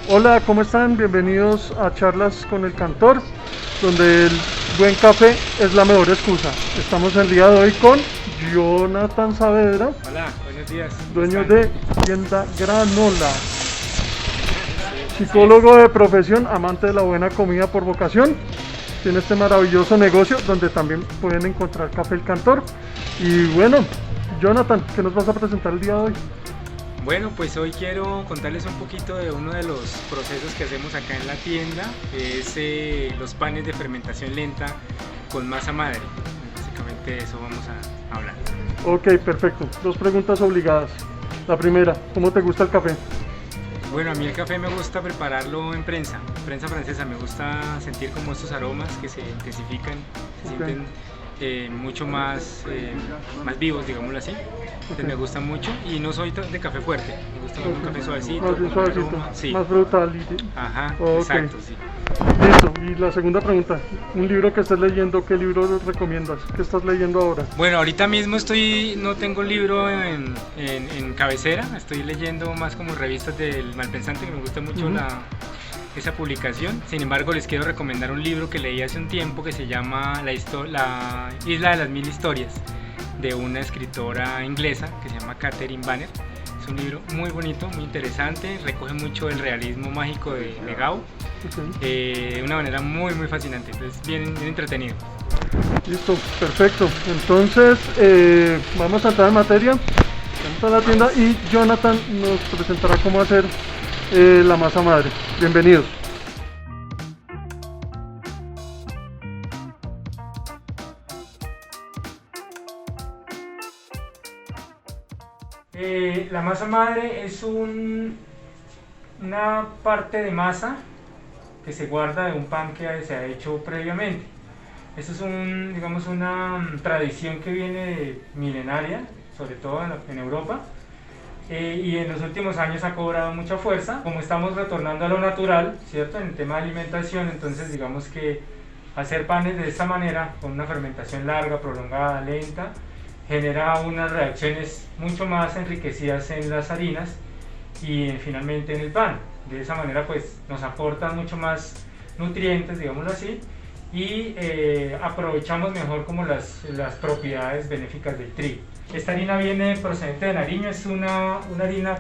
Hola, ¿cómo están? Bienvenidos a Charlas con el Cantor, donde el buen café es la mejor excusa. Estamos el día de hoy con Jonathan Saavedra, Hola, buenos días. dueño de Tienda Granola, psicólogo de profesión, amante de la buena comida por vocación. Tiene este maravilloso negocio donde también pueden encontrar Café El Cantor. Y bueno, Jonathan, ¿qué nos vas a presentar el día de hoy? Bueno, pues hoy quiero contarles un poquito de uno de los procesos que hacemos acá en la tienda, que es los panes de fermentación lenta con masa madre. Básicamente de eso vamos a hablar. Ok, perfecto. Dos preguntas obligadas. La primera, ¿cómo te gusta el café? Bueno, a mí el café me gusta prepararlo en prensa francesa. Me gusta sentir como estos aromas que se intensifican, se sienten mucho más vivos, digámoslo así. Entonces me gusta mucho y no soy de café fuerte, me gusta más un café suavecito, Más bien suavecito, sí. más brutal. Ajá, exacto, sí. Listo, y la segunda pregunta, un libro que estés leyendo, ¿qué libro recomiendas? ¿Qué estás leyendo ahora? Bueno, ahorita mismo no tengo libro en cabecera, estoy leyendo más como revistas del Malpensante, que me gusta mucho esa publicación. Sin embargo, les quiero recomendar un libro que leí hace un tiempo que se llama La Isla de las Mil Historias, de una escritora inglesa que se llama Catherine Banner. Es un libro muy bonito, muy interesante, recoge mucho el realismo mágico de Gao, de una manera muy fascinante, entonces bien entretenido. Listo, perfecto. Entonces, vamos a entrar en materia. Vamos a la tienda y Jonathan nos presentará cómo hacer la masa madre. Bienvenidos. La masa madre es una parte de masa que se guarda de un pan que se ha hecho previamente. Esto es digamos, una tradición que viene milenaria, sobre todo en Europa, y en los últimos años ha cobrado mucha fuerza. Como estamos retornando a lo natural, ¿cierto? En el tema de alimentación, entonces digamos que hacer panes de esta manera, con una fermentación larga, prolongada, lenta, genera unas reacciones mucho más enriquecidas en las harinas y finalmente en el pan. De esa manera pues nos aportan mucho más nutrientes, digámoslo así, y aprovechamos mejor como las propiedades benéficas del trigo. Esta harina viene procedente de Nariño, es una harina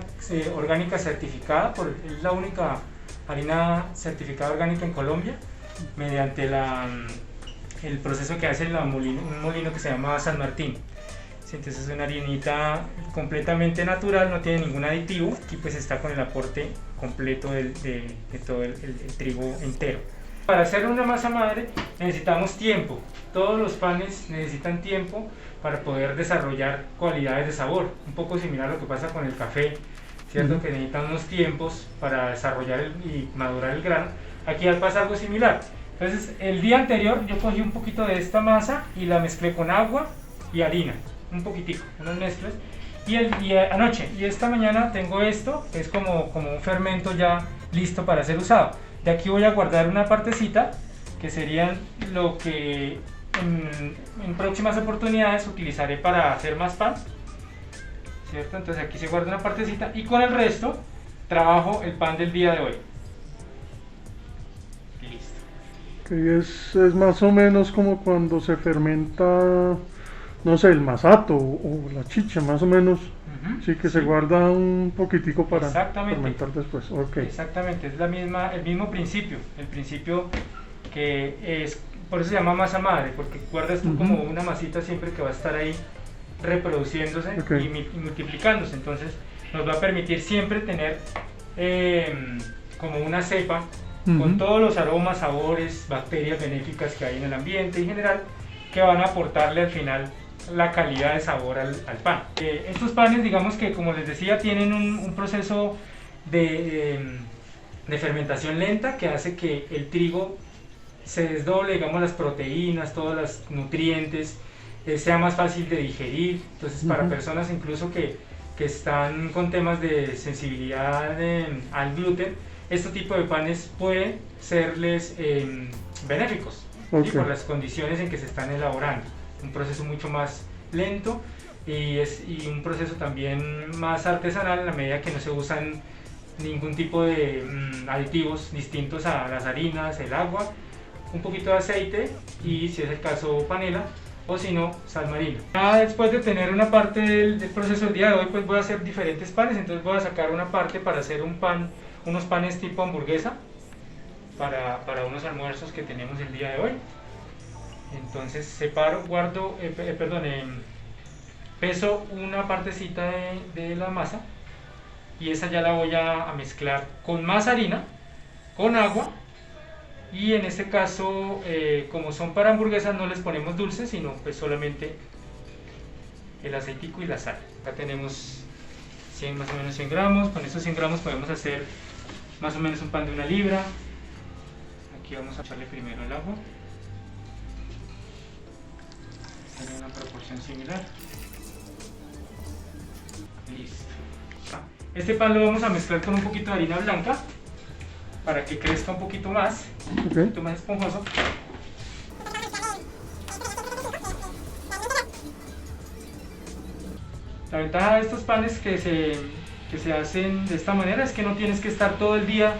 orgánica certificada, es la única harina certificada orgánica en Colombia, mediante el proceso que hace un molino que se llama San Martín. Entonces es una harinita completamente natural, no tiene ningún aditivo y pues está con el aporte completo de todo el trigo entero. Para hacer una masa madre necesitamos tiempo, todos los panes necesitan tiempo para poder desarrollar cualidades de sabor, un poco similar a lo que pasa con el café, ¿cierto? Que necesitan unos tiempos para desarrollar y madurar el grano. Aquí pasa algo similar. Entonces el día anterior yo cogí un poquito de esta masa y la mezclé con agua y harina, un poquitico, unas mezclas, y anoche y esta mañana tengo esto, que es como un fermento ya listo para ser usado. De aquí voy a guardar una partecita, que serían lo que en próximas oportunidades utilizaré para hacer más pan, ¿cierto? Entonces aquí se guarda una partecita y con el resto trabajo el pan del día de hoy. Listo. Que es más o menos como cuando se fermenta, no sé, el masato o la chicha, más o menos. Sí, que se guarda un poquitico para fermentar después. Okay. Exactamente, es el mismo principio, el principio que es, por eso se llama masa madre, porque guardas tú como una masita siempre que va a estar ahí reproduciéndose y multiplicándose. Entonces nos va a permitir siempre tener como una cepa con todos los aromas, sabores, bacterias benéficas que hay en el ambiente en general, que van a aportarle al final la calidad de sabor al pan. Estos panes, digamos que como les decía, tienen un proceso de fermentación lenta que hace que el trigo se desdoble, digamos, las proteínas, todos los nutrientes, sea más fácil de digerir. Entonces para personas incluso que están con temas de sensibilidad al gluten, este tipo de panes pueden serles benéficos, ¿sí? Por las condiciones en que se están elaborando. Un proceso mucho más lento y un proceso también más artesanal en la medida que no se usan ningún tipo de aditivos distintos a las harinas, el agua, un poquito de aceite y, si es el caso, panela, o si no, sal marina. Ya después de tener una parte del proceso del día de hoy, pues voy a hacer diferentes panes. Entonces voy a sacar una parte para hacer unos panes tipo hamburguesa para unos almuerzos que tenemos el día de hoy. Entonces separo, guardo, peso una partecita de la masa, y esa ya la voy a mezclar con más harina, con agua. Y en este caso, como son para hamburguesas, no les ponemos dulce, sino pues solamente el aceitico y la sal. Acá tenemos más o menos 100 gramos. Con estos 100 gramos podemos hacer más o menos un pan de 1 libra. Aquí vamos a echarle primero el agua. En una proporción similar. Listo. Este pan lo vamos a mezclar con un poquito de harina blanca para que crezca un poquito más, un poquito más esponjoso. La ventaja de estos panes que se hacen de esta manera es que no tienes que estar todo el día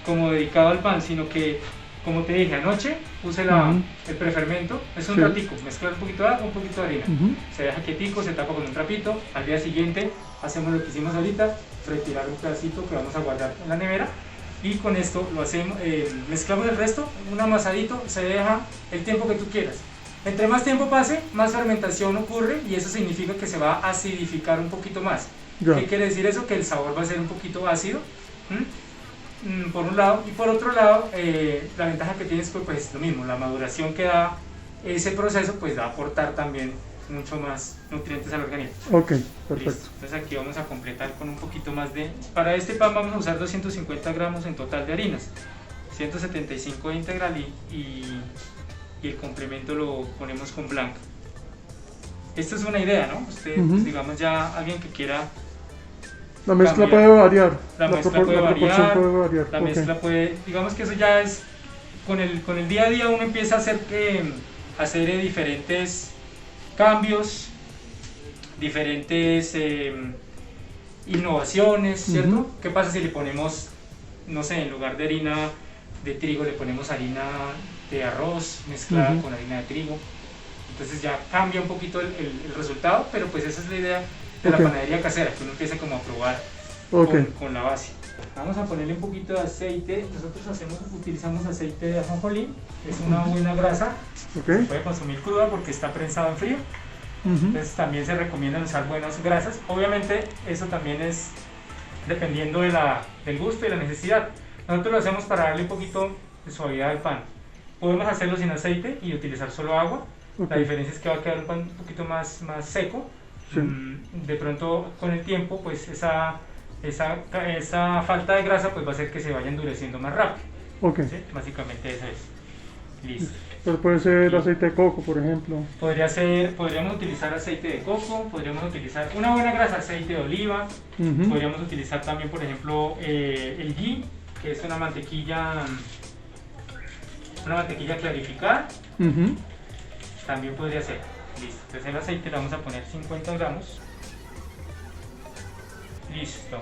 como dedicado al pan, sino que, como te dije, anoche puse el prefermento, es un ratico, mezclar un poquito de agua, un poquito de harina, se deja quietico, se tapa con un trapito. Al día siguiente hacemos lo que hicimos ahorita, retirar un pedacito que vamos a guardar en la nevera. Y con esto lo hacemos, mezclamos el resto, un amasadito, se deja el tiempo que tú quieras. Entre más tiempo pase, más fermentación ocurre, y eso significa que se va a acidificar un poquito más. ¿Qué quiere decir eso? Que el sabor va a ser un poquito ácido, por un lado, y por otro lado, la ventaja que tienes pues es lo mismo, la maduración que da ese proceso pues va a aportar también mucho más nutrientes al organismo. Ok, perfecto. Listo. Entonces aquí vamos a completar con un poquito más de... Para este pan vamos a usar 250 gramos en total de harinas, 175 de integral y el complemento lo ponemos con blanca. Esto es una idea, ¿no? Usted, pues, digamos, ya alguien que quiera... La mezcla puede variar. La mezcla puede variar. La mezcla puede... Digamos que eso ya es... Con el día a día uno empieza a hacer diferentes cambios, diferentes innovaciones, ¿cierto? ¿Qué pasa si le ponemos, no sé, en lugar de harina de trigo le ponemos harina de arroz mezclada con harina de trigo? Entonces ya cambia un poquito el resultado, pero pues esa es la idea de la panadería casera, que uno empiece como a probar con la base. Vamos a ponerle un poquito de aceite. Nosotros utilizamos aceite de ajonjolí, es una buena grasa, se puede consumir cruda porque está prensado en frío. Entonces también se recomiendan usar buenas grasas. Obviamente eso también es dependiendo del gusto y la necesidad. Nosotros lo hacemos para darle un poquito de suavidad al pan. Podemos hacerlo sin aceite y utilizar solo agua. La diferencia es que va a quedar un pan un poquito más seco. De pronto con el tiempo pues esa falta de grasa pues va a hacer que se vaya endureciendo más rápido. ¿Sí? Básicamente eso es. Listo. Pero puede ser aceite de coco, por ejemplo. Podríamos utilizar aceite de coco, podríamos utilizar una buena grasa, aceite de oliva. Podríamos utilizar también, por ejemplo, el ghee, que es una mantequilla clarificada. También podría ser. Listo. Entonces el aceite le vamos a poner 50 gramos. Listo.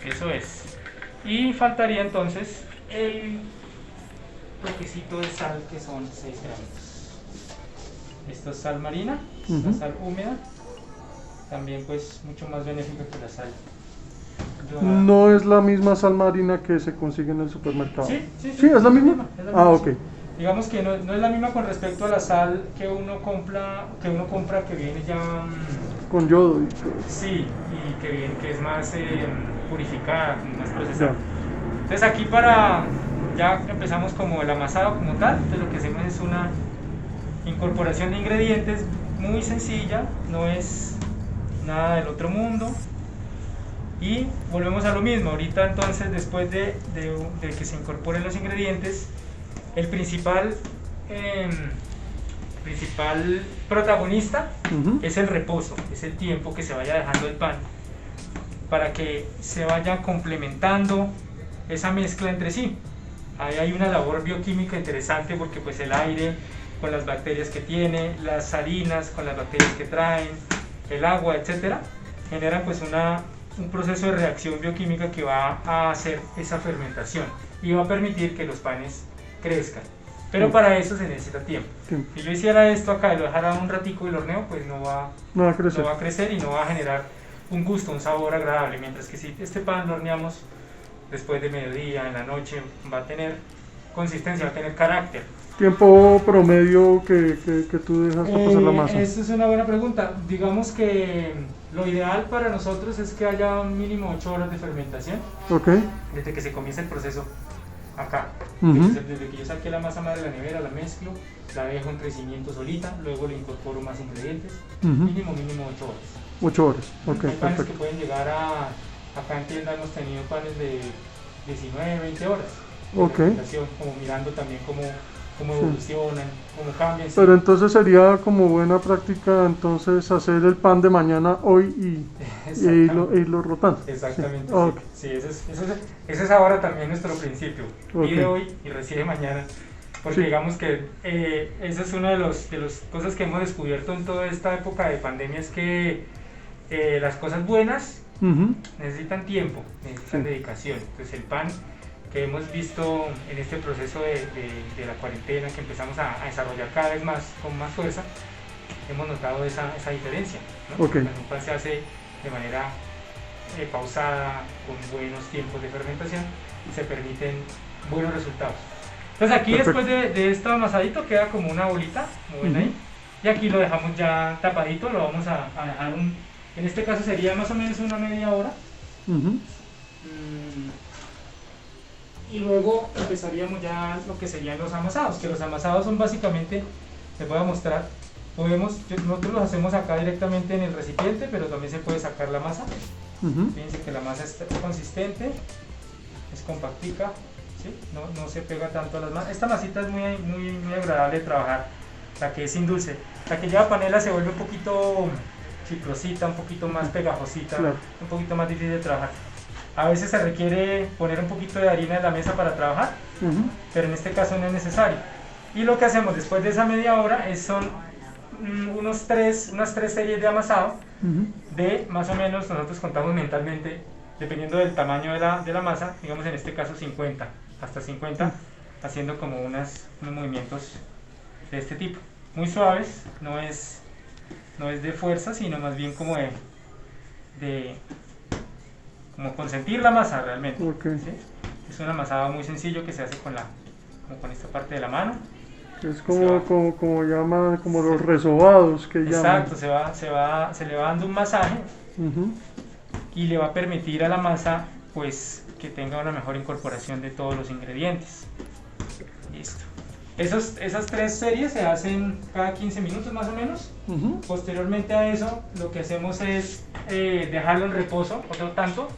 Eso es. Y faltaría entonces el toquecito de sal, que son 6 gramos. Esto es sal marina, la sal húmeda, también pues mucho más benéfica que la sal dorada. No es la misma sal marina que se consigue en el supermercado. Sí, ¿es la misma? Ok. Digamos que no es la misma con respecto a la sal que uno compra que viene ya con yodo y todo. Sí, y que es más purificada, más procesada. Entonces aquí ya empezamos como el amasado como tal. Entonces lo que hacemos es una incorporación de ingredientes muy sencilla, no es nada del otro mundo. Y volvemos a lo mismo. Ahorita entonces, después de que se incorporen los ingredientes, el principal protagonista es el reposo, es el tiempo que se vaya dejando el pan para que se vaya complementando esa mezcla entre sí. Ahí hay una labor bioquímica interesante, porque pues el aire con las bacterias que tiene, las harinas con las bacterias que traen, el agua, etcétera, generan pues un proceso de reacción bioquímica que va a hacer esa fermentación y va a permitir que los panes crezcan. Pero para eso se necesita tiempo. Si yo hiciera esto acá y lo dejara un ratico del horneo, pues no va a crecer y no va a generar un gusto, un sabor agradable. Mientras que si este pan lo horneamos después de mediodía, en la noche, va a tener consistencia, va a tener carácter. ¿Tiempo promedio que tú dejas para pasar la masa? Esa es una buena pregunta. Digamos que lo ideal para nosotros es que haya un mínimo 8 horas de fermentación. Desde que se comienza el proceso acá. Desde que yo saqué la masa madre de la nevera, la mezclo, la dejo en crecimiento solita, luego le incorporo más ingredientes. Mínimo 8 horas. 8 horas, ok. Hay panes que pueden llegar acá en tienda hemos tenido panes de 19, 20 horas. Como mirando también cómo evolucionan, cómo cambian. Pero entonces sería como buena práctica entonces hacer el pan de mañana hoy y irlo rotando. Exactamente. Sí, ese es ahora también nuestro principio. Pide hoy y recibe mañana. Porque digamos que esa es una de las cosas que hemos descubierto en toda esta época de pandemia, es que las cosas buenas necesitan tiempo, necesitan dedicación. Entonces el pan que hemos visto en este proceso de la cuarentena, que empezamos a desarrollar cada vez más, con más fuerza, hemos notado esa diferencia, ¿no? El pan se hace de manera pausada, con buenos tiempos de fermentación, y se permiten buenos resultados. Entonces aquí después de esto amasadito queda como una bolita, como ven ahí, y aquí lo dejamos ya tapadito, lo vamos a dejar en este caso sería más o menos una media hora. Y luego empezaríamos ya lo que serían los amasados, que los amasados son básicamente, les voy a mostrar, nosotros los hacemos acá directamente en el recipiente, pero también se puede sacar la masa. Fíjense que la masa es consistente, es compactica, ¿sí? No se pega tanto a las manos. Esta masita es muy agradable de trabajar, la que es sin dulce. La que lleva panela se vuelve un poquito chiclosita, un poquito más pegajosita, un poquito más difícil de trabajar. A veces se requiere poner un poquito de harina en la mesa para trabajar, pero en este caso no es necesario. Y lo que hacemos después de esa media hora son unas tres series de amasado, de más o menos, nosotros contamos mentalmente, dependiendo del tamaño de la masa, digamos en este caso 50, hasta 50, haciendo como unos movimientos de este tipo. Muy suaves, no es de fuerza, sino más bien como como consentir la masa realmente. ¿Sí? Es un amasado muy sencillo que se hace con esta parte de la mano. Es como llaman, como los resobados que llaman. Exacto, se le va dando un masaje y le va a permitir a la masa pues que tenga una mejor incorporación de todos los ingredientes. Listo. Esas tres series se hacen cada 15 minutos más o menos. Posteriormente a eso, lo que hacemos es dejarlo en reposo otro tanto,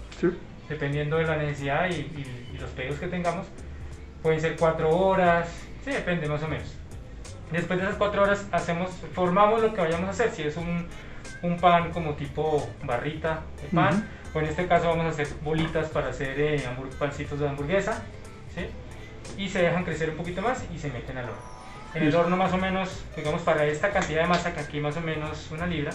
dependiendo de la necesidad y los pedidos que tengamos. Pueden ser 4 horas, sí, depende más o menos. Después de esas 4 horas formamos lo que vayamos a hacer. Si es un pan como tipo barrita de pan, o en este caso vamos a hacer bolitas para hacer pancitos de hamburguesa, ¿sí? Y se dejan crecer un poquito más y se meten al horno. En el horno más o menos, digamos para esta cantidad de masa, que aquí más o menos 1 libra,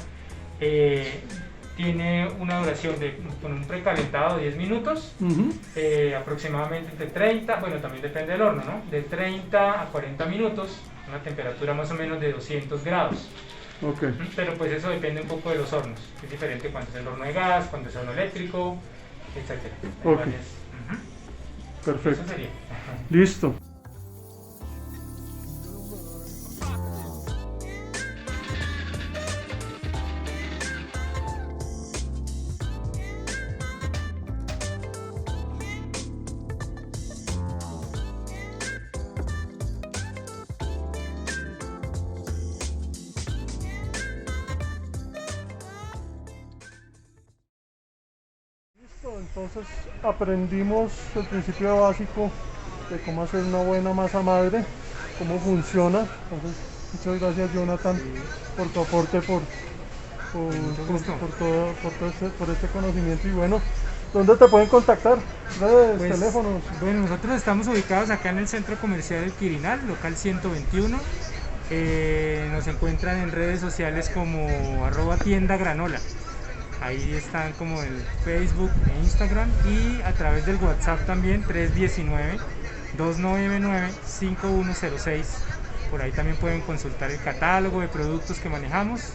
tiene una duración con un precalentado de 10 minutos, aproximadamente entre 30, bueno también depende del horno, ¿no? De 30 a 40 minutos, una temperatura más o menos de 200 grados. Pero pues eso depende un poco de los hornos, es diferente cuando es el horno de gas, cuando es el horno eléctrico, etc. Perfecto. Eso sería. Listo. Entonces aprendimos el principio básico de cómo hacer una buena masa madre, cómo funciona. Entonces, muchas gracias Jonathan por tu aporte, por este conocimiento. Y bueno, ¿dónde te pueden contactar? Redes, teléfonos. Bueno, nosotros estamos ubicados acá en el Centro Comercial El Quirinal, local 121. Nos encuentran en redes sociales como @tiendagranola. Ahí están como el Facebook e Instagram, y a través del WhatsApp también, 319-299-5106. Por ahí también pueden consultar el catálogo de productos que manejamos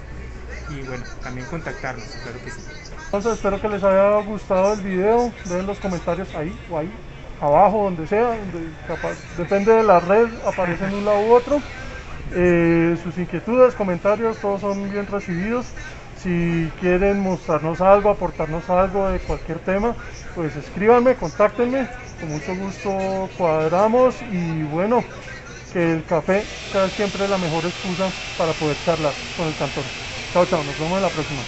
y bueno, también contactarnos, claro que sí. Entonces espero que les haya gustado el video, dejen los comentarios ahí o ahí, abajo, donde sea, depende de la red, aparece en un lado u otro. Sus inquietudes, comentarios, todos son bien recibidos. Si quieren mostrarnos algo, aportarnos algo de cualquier tema, pues escríbanme, contáctenme, con mucho gusto cuadramos y bueno, que el café sea siempre la mejor excusa para poder charlar con el cantor. Chao, chao, nos vemos en la próxima.